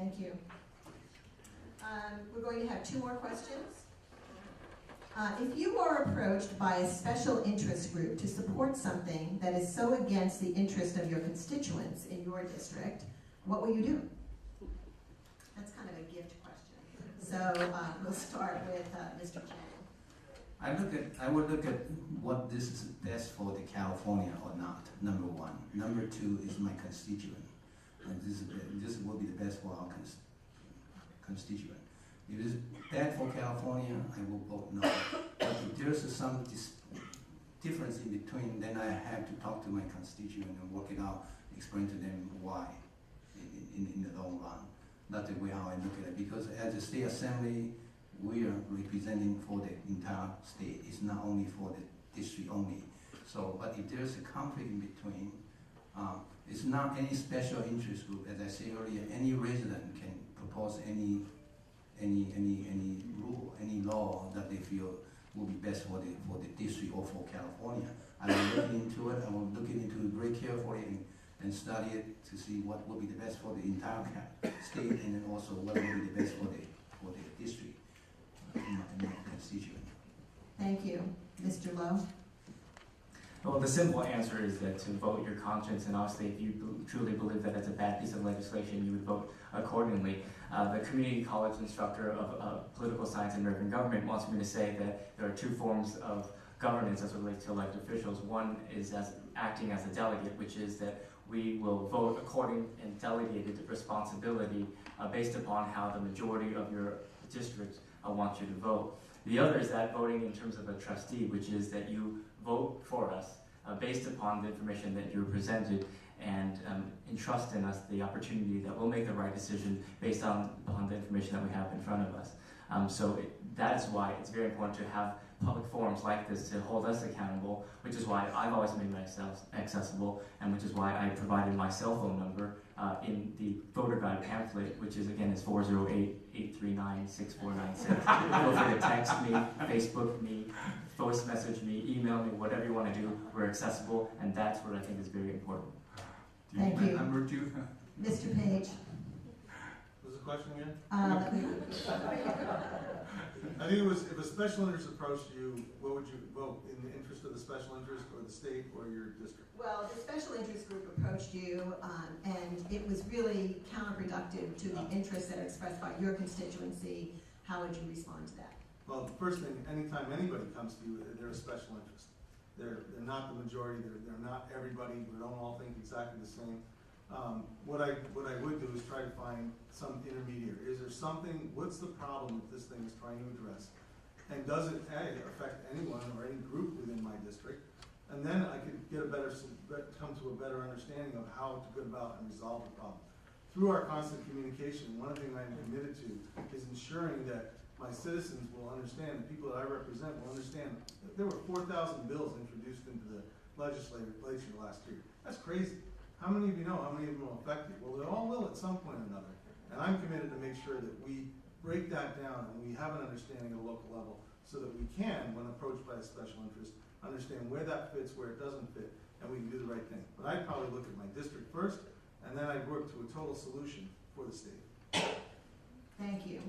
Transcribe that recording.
Thank you. We're going to have 2 more questions. If you are approached by a special interest group to support something that is so against the interest of your constituents in your district, what will you do? That's kind of a gift question. So we'll start with Mr. Chang. I would look at what this is best for the California or not, number 1. Number 2 is my constituent. And this will be the best for our constituent. If it's bad for California, I will vote no. But if there's some difference in between, then I have to talk to my constituent and work it out, explain to them why in the long run. That's the way how I look at it. Because as a state assembly, we are representing for the entire state. It's not only for the district only. So, but if there's a conflict in between, it's not any special interest group. As I said earlier, any resident can propose any rule, any law that they feel will be best for the district or for California. I will look into it. I will look into it very carefully and study it to see what will be the best for the entire state, and then also what will be the best for the district and my constituent. Thank you. Mr. Lowe? Well, the simple answer is that to vote your conscience, and obviously if you truly believe that it's a bad piece of legislation, you would vote accordingly. The community college instructor of political science and American government wants me to say that there are 2 forms of governance as it relates to elected officials. One is as acting as a delegate, which is that we will vote according and delegated responsibility based upon how the majority of your district wants you to vote. The other is that voting in terms of a trustee, which is that you vote for us based upon the information that you're presented and entrust in us the opportunity that we'll make the right decision based on the information that we have in front of us. That's why it's very important to have public forums like this to hold us accountable, which is why I've always made myself accessible, and which is why I provided my cell phone number in the voter guide pamphlet, which is 408-839-6496. Feel free to text me, Facebook me, voice message me, email me, whatever you want to do. We're accessible, and that's what I think is very important. Thank you. Number 2. Mr. Page? What's the question again? I think it was, if a special interest approached you, what would you vote, in the interest of the special interest or the state or your district? Well, the special interest group approached you, and it was really counterproductive to the interests that are expressed by your constituency. How would you respond to that? Well, the first thing, anytime anybody comes to you, they're a special interest. They're not the majority. They're not everybody. We don't all think exactly the same. What I would do is try to find some intermediary. Is there something? What's the problem that this thing is trying to address? And does it affect anyone or any group within my district? And then I could come to a better understanding of how to go about and resolve the problem. Through our constant communication, one thing I'm committed to is ensuring that my citizens will understand, the people that I represent will understand that there were 4,000 bills introduced into the legislature last year. That's crazy. How many of you know how many of them will affect you? Well, they all will at some point or another. And I'm committed to make sure that we break that down and we have an understanding at a local level so that we can, when approached by a special interest, understand where that fits, where it doesn't fit, and we can do the right thing. But I'd probably look at my district first, and then I'd work to a total solution for the state. Thank you.